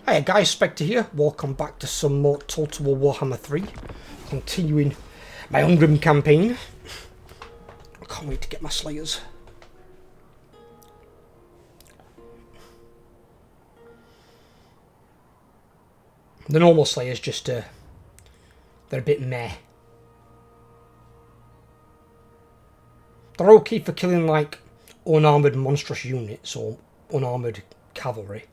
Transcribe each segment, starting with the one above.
Hey guys, Spectre here. Welcome back to some more Total War Warhammer 3. Continuing my Ungrim campaign. I can't wait to get my Slayers. The normal Slayers just, they're a bit meh. They're okay for killing like unarmoured monstrous units or unarmoured cavalry.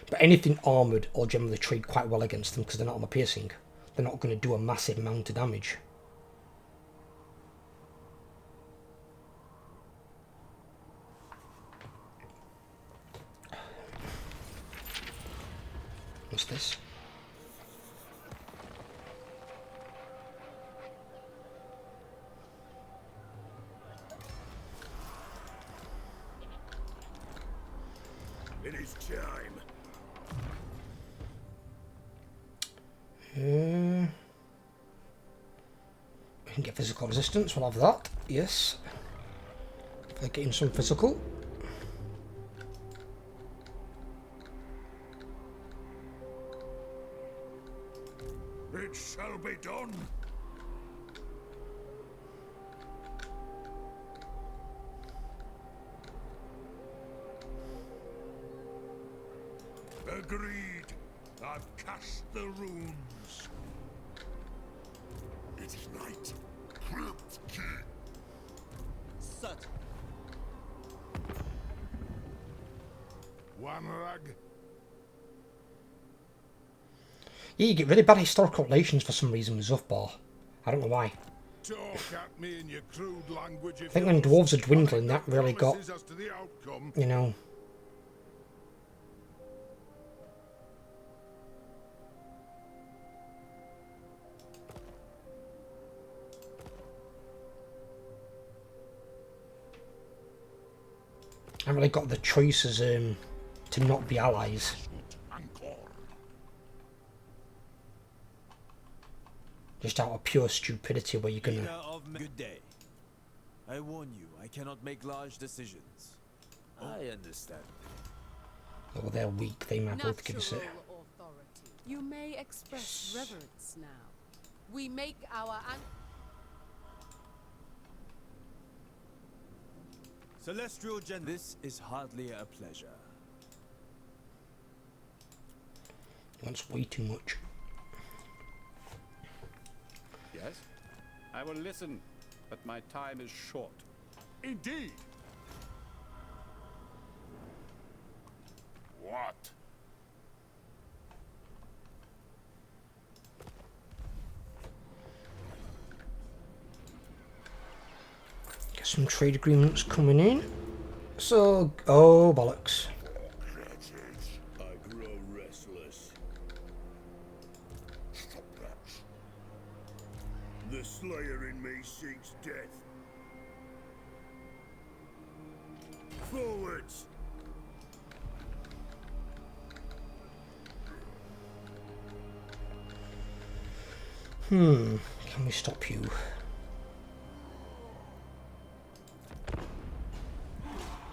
But anything armoured will generally trade quite well against them because they're not armour piercing. They're not going to do a massive amount of damage. What's this? It is time. We can get physical resistance, we'll have that, yes. They're getting some physical. It shall be done. Agreed. I've cast the runes. It is night. Crypt key. Sut. Warhammer. Yeah, you get really bad historical relations for some reason with Zufbar. I don't know why. Talk at me in your crude language. I think when dwarves are dwindling, that really got, you know... I really got the choices to not be allies. Just out of pure stupidity where you're gonna... Good day. I warn you, I cannot make large decisions. I understand. Oh, they're weak, they might both give us it. Authority. You may express reverence now. We make our... Celestial Gen. This is hardly a pleasure. He wants way too much. Yes, I will listen, but my time is short. Indeed. What? Get some trade agreements coming in. So, oh bollocks. I grow restless. Stop that. The Slayer in me seeks death. Forwards! Can we stop you?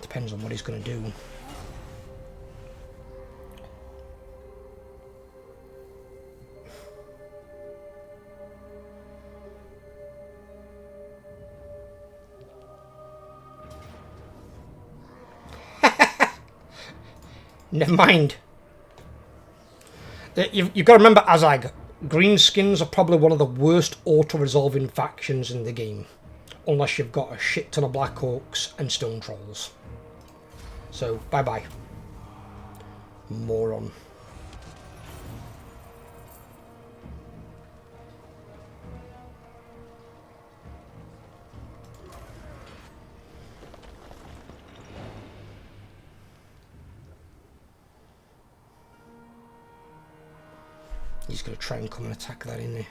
Depends on what he's going to do. Never mind. You've got to remember, Azhag, greenskins are probably one of the worst auto-resolving factions in the game. Unless you've got a shit ton of Black Orcs and Stone Trolls. So, bye-bye. Moron. He's going to try and come and attack that in there.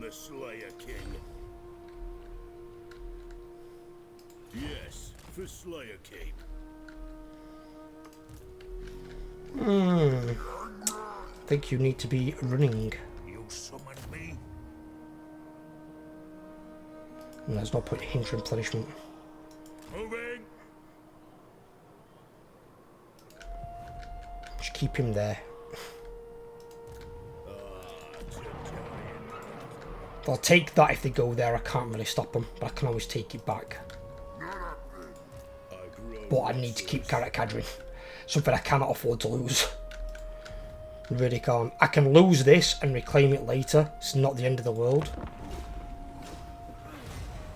the Slayer King. Yes, for Slayer King. I think you need to be running. You summoned me? And there's no point in hindering replenishment. Moving! Just keep him there. They'll take that if they go there. I can't really stop them, but I can always take it back. But I need to keep Carrot Cadrin. Something I cannot afford to lose. Really can't. I can lose this and reclaim it later. It's not the end of the world.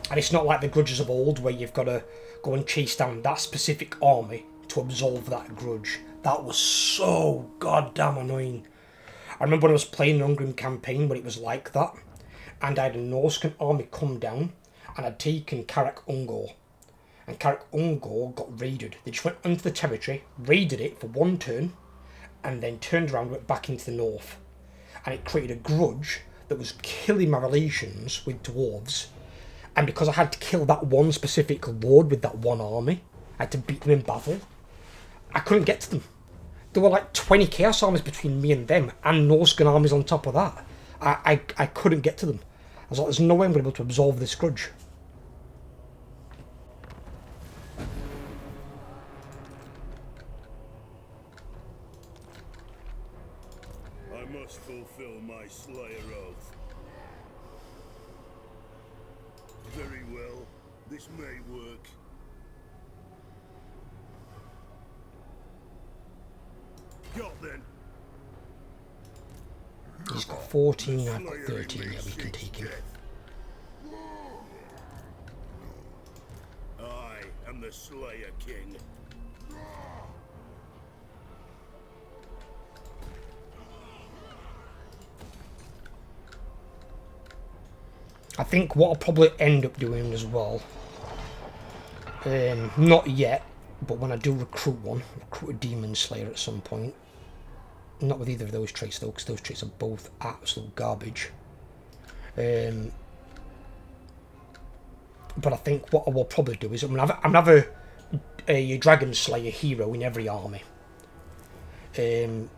And it's not like the grudges of old where you've got to go and chase down that specific army to absolve that grudge. That was so goddamn annoying. I remember when I was playing the Ungrim campaign when it was like that. And I had a Norscan army come down and I'd taken Karak Ungor. And Karak Ungor got raided. They just went into the territory, raided it for one turn, and then turned around and went back into the north. And it created a grudge that was killing my relations with dwarves. And because I had to kill that one specific lord with that one army, I had to beat them in battle, I couldn't get to them. There were like 20 chaos armies between me and them, and Norscan armies on top of that. I couldn't get to them. I was like, there's no way I'm going to be able to absolve this grudge. I must fulfill my Slayer oath. Very well, this may work. Got then. He's got 14, I've got 13, yeah, we can take him. I am the Slayer King. I think what I'll probably end up doing as well, not yet, but when I do recruit one, recruit a Demon Slayer at some point. Not with either of those traits though, because those traits are both absolute garbage. But I think what I will probably do is I'm gonna have a Dragon Slayer hero in every army. But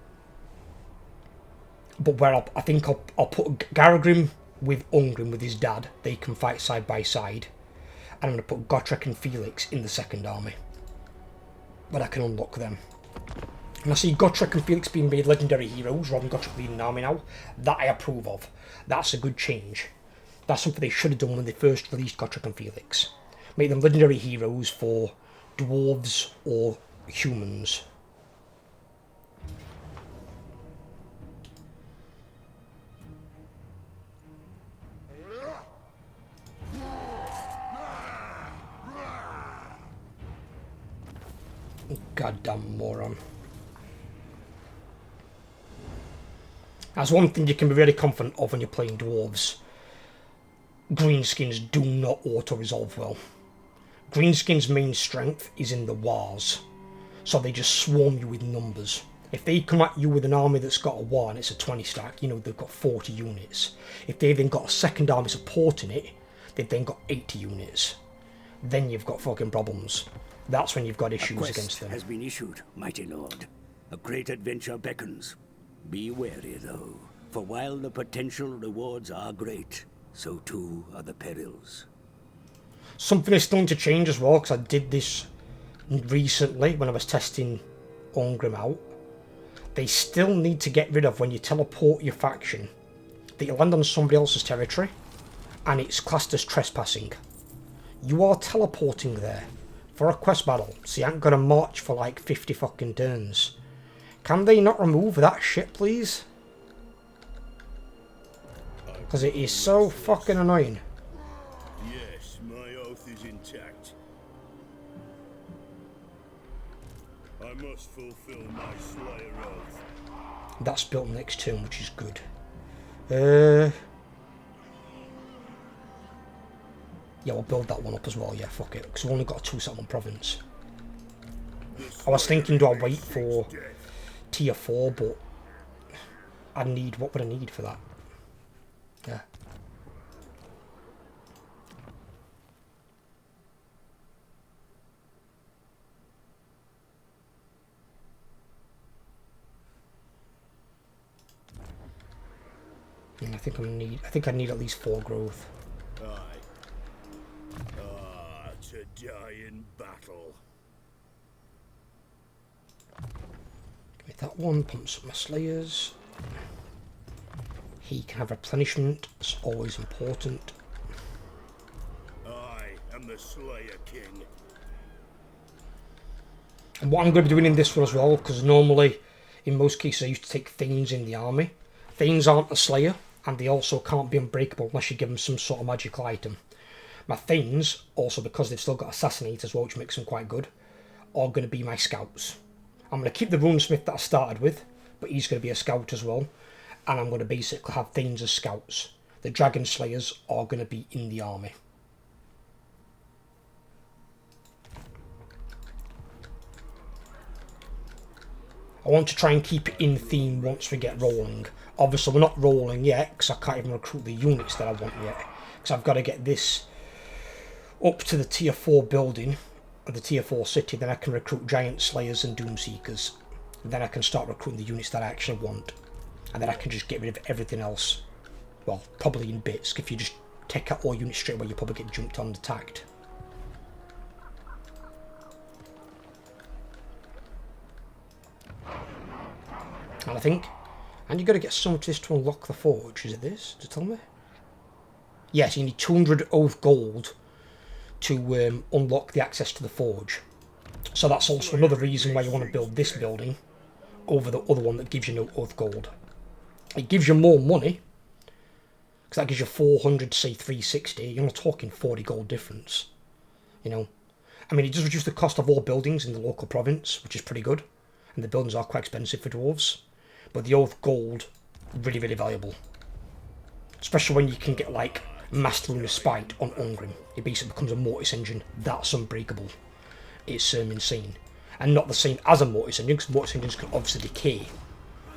where I think I'll put Garagrim with Ungrim with his dad. They can fight side by side. And I'm gonna put Gotrek and Felix in the second army. But I can unlock them. And I see Gotrek and Felix being made legendary heroes rather than Gotrek leading an army now. That I approve of. That's a good change. That's something they should have done when they first released Gotrek and Felix. Make them legendary heroes for dwarves or humans. Goddamn moron. That's one thing you can be very confident of when you're playing dwarves. Greenskins do not auto-resolve well. Greenskins' main strength is in the wars. So they just swarm you with numbers. If they come at you with an army that's got a war and it's a 20 stack, you know, they've got 40 units. If they've then got a second army supporting it, they've then got 80 units. Then you've got fucking problems. That's when you've got issues against them. Has been issued, mighty lord. A great adventure beckons. Be wary, though, for while the potential rewards are great, so too are the perils. Something is starting to change as well, because I did this recently when I was testing Ungrim out. They still need to get rid of when you teleport your faction that you land on somebody else's territory and it's classed as trespassing. You are teleporting there for a quest battle, so you ain't gonna march for like 50 fucking turns. Can they not remove that shit, please? Because it is so fucking annoying. Yes, my oath is intact. I must fulfill my Slayer oath. That's built next turn, which is good. Yeah, we'll build that one up as well, yeah, fuck it. Because we've only got a 2 settlement province. I was thinking, do I wait for tier 4, but I need, what would I need for that? Yeah. And I think I need at least 4 growth. Aye. To die in battle. Give me that one, pumps up my slayers. He can have replenishment, it's always important. I am the Slayer King. And what I'm going to be doing in this one as well, because normally, in most cases, I used to take Thanes in the army. Thanes aren't a Slayer, and they also can't be unbreakable unless you give them some sort of magical item. My Thanes, also because they've still got Assassinate as well, which makes them quite good, are going to be my scouts. I'm going to keep the Runesmith that I started with, but he's going to be a scout as well. And I'm going to basically have Thanes as scouts. The Dragon Slayers are going to be in the army. I want to try and keep it in theme once we get rolling. Obviously we're not rolling yet because I can't even recruit the units that I want yet. Because I've got to get this up to the tier 4 building, or the tier 4 city, then I can recruit Giant Slayers and Doomseekers. And then I can start recruiting the units that I actually want. And then I can just get rid of everything else. Well, probably in bits. If you just take out all units straight away, you probably get jumped on and attacked. And I think, and you've got to get some of this to unlock the forge. Is it this? Just tell me. Yes, you need 200 oath gold to unlock the access to the forge. So that's also another reason why you want to build this building over the other one that gives you no oath gold. It gives you more money, because that gives you 400, say 360. You're not talking 40 gold difference. You know, I mean, it does reduce the cost of all buildings in the local province, which is pretty good. And the buildings are quite expensive for dwarves. But the oath gold, really, really valuable. Especially when you can get, like, Mastering of Spite on Ungrim. It basically becomes a Mortis engine. That's unbreakable. It's insane. And not the same as a Mortis engine, because Mortis engines can obviously decay.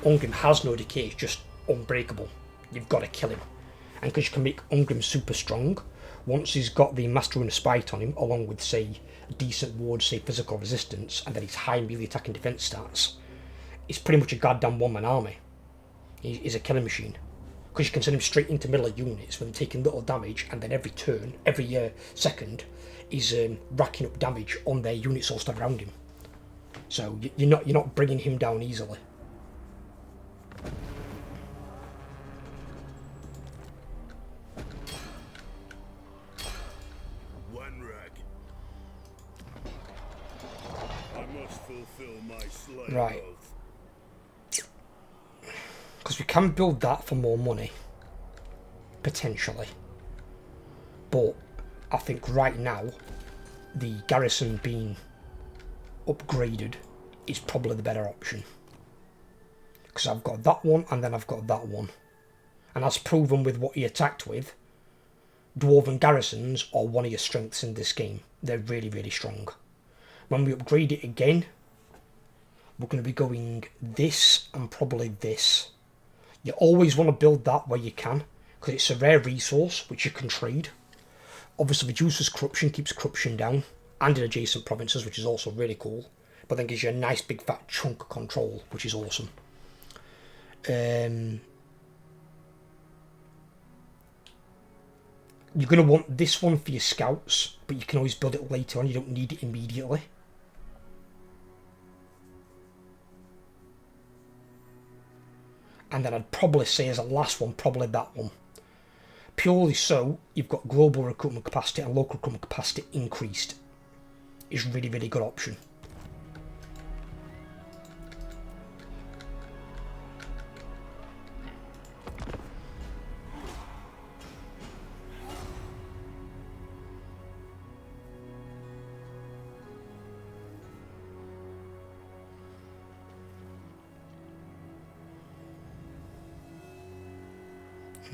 Ungrim has no decay, it's just unbreakable. You've got to kill him. And because you can make Ungrim super strong, once he's got the Mastering of Spite on him, along with, say, decent ward, say, physical resistance, and then his high melee attack and defense stats, it's pretty much a goddamn one-man army. He's a killing machine. Because you can send him straight into middle of units when they're taking little damage, and then every turn, every second, he's racking up damage on their units all stuff around him. So you're not bringing him down easily. One rag. I must fulfill my Slayer Right. oath. Because we can build that for more money. Potentially. But I think right now, the garrison being upgraded is probably the better option. Because I've got that one and then I've got that one. And as proven with what he attacked with, dwarven garrisons are one of your strengths in this game. They're really, really strong. When we upgrade it again, we're going to be going this and probably this. You always want to build that where you can, because it's a rare resource which you can trade. Obviously reduces corruption, keeps corruption down, and in adjacent provinces, which is also really cool. But then gives you a nice big fat chunk of control, which is awesome. You're going to want this one for your scouts, but you can always build it later on, you don't need it immediately. And then I'd probably say as a last one, probably that one. Purely so, you've got global recruitment capacity and local recruitment capacity increased. Is really, really good option.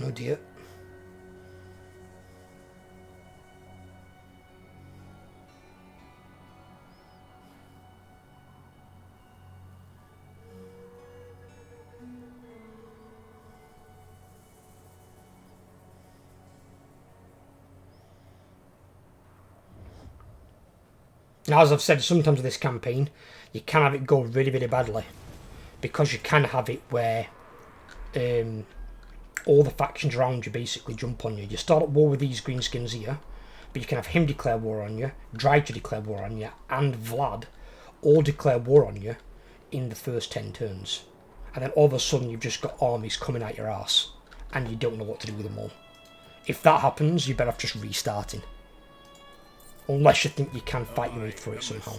Oh dear. Now, as I've said, sometimes with this campaign, you can have it go really, really badly. Because you can have it where all the factions around you basically jump on you. You start at war with these greenskins here, but you can have him declare war on you, Dryja declare war on you, and Vlad all declare war on you in the first 10 turns. And then all of a sudden you've just got armies coming out your arse, and you don't know what to do with them all. If that happens, you're better off just restarting. Unless you think you can fight your way through it somehow.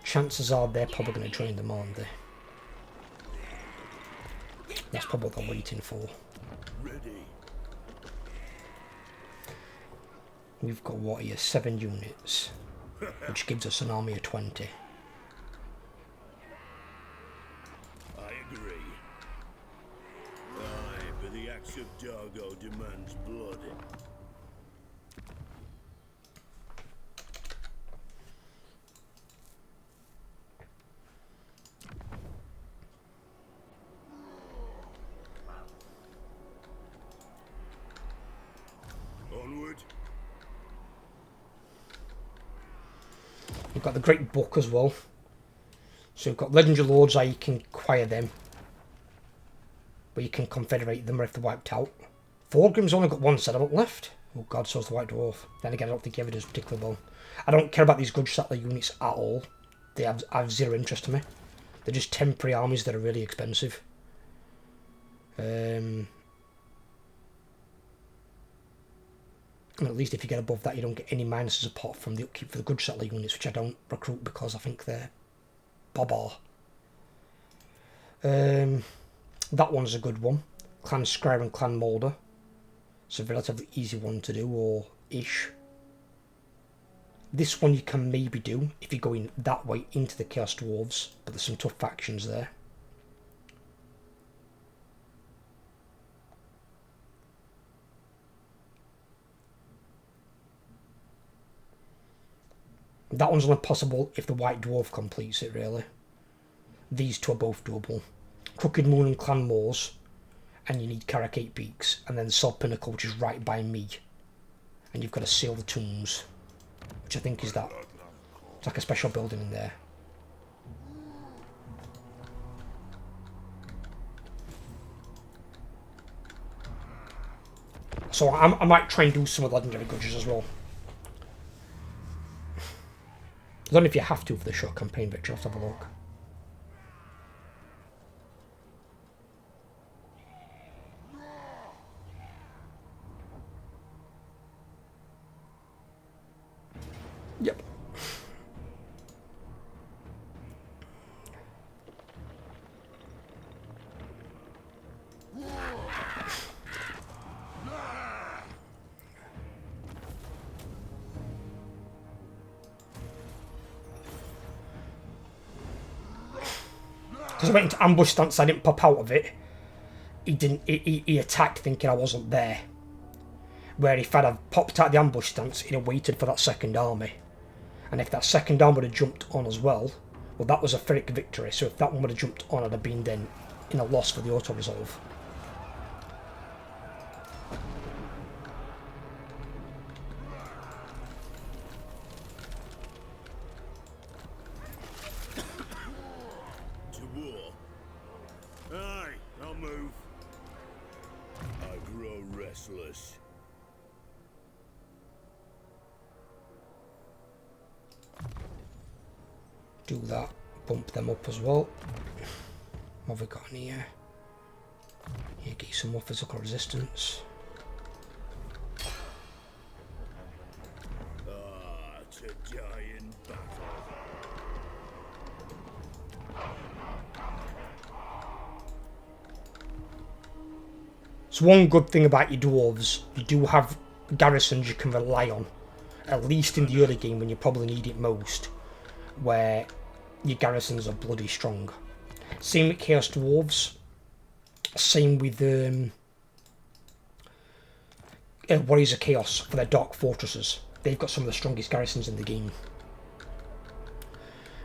Chances are they're probably going to join them, aren't they? That's probably what they're waiting for. We've got, what here, 7 units, which gives us an army of 20. I agree. Aye, but the axe of Dargo demands blood. Onward. We've got the Great Book as well. So we've got Legendary Lords, how you can acquire them. But you can confederate them if they're wiped out. Ungrim's only got 1 settlement left. Oh god, so's the White Dwarf. Then again, I don't think he ever does particularly well. I don't care about these Grudge Settler units at all. They have zero interest to me. They're just temporary armies that are really expensive. And at least if you get above that, you don't get any minuses apart from the upkeep for the Grudge Settler units, which I don't recruit because I think they're bobber. That one's a good one. Clan Scribe and Clan Moulder. It's a relatively easy one to do, or ish. This one you can maybe do if you're going that way into the Chaos Dwarves, but there's some tough factions there. That one's only possible if the White Dwarf completes it, really. These two are both doable. Crooked Moon and Clan Moors, and you need Karakate Peaks, and then Sod Pinnacle, which is right by me. And you've got to seal the tombs, which I think is that. It's like a special building in there. So I might try and do some of the Legendary Grudges as well. I don't know if you have to for the short campaign victory. Let's have a look. Yep. Because I went into ambush stance, I didn't pop out of it. He attacked thinking I wasn't there. Where if I'd have popped out the ambush stance, he'd have waited for that second army. And if that second army would have jumped on as well, well, that was a Ferric victory. So if that one would have jumped on, I'd have been then in a loss for the auto-resolve. To war. Aye, I'll move. I grow restless. Do that, bump them up as well. What have we got in here? Here, get some more physical resistance. Ah, to die in battle. So one good thing about your dwarves, you do have garrisons you can rely on, at least in the early game when you probably need it most, where your garrisons are bloody strong. Same with Chaos Dwarves, same with Warriors of Chaos for their Dark Fortresses. They've got some of the strongest garrisons in the game.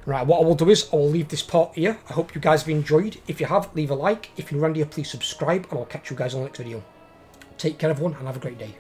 Right, what I will do is I will leave this part here. I hope you guys have enjoyed. If you have, leave a like. If you're around here, please subscribe, and I'll catch you guys on the next video. Take care, everyone, and have a great day.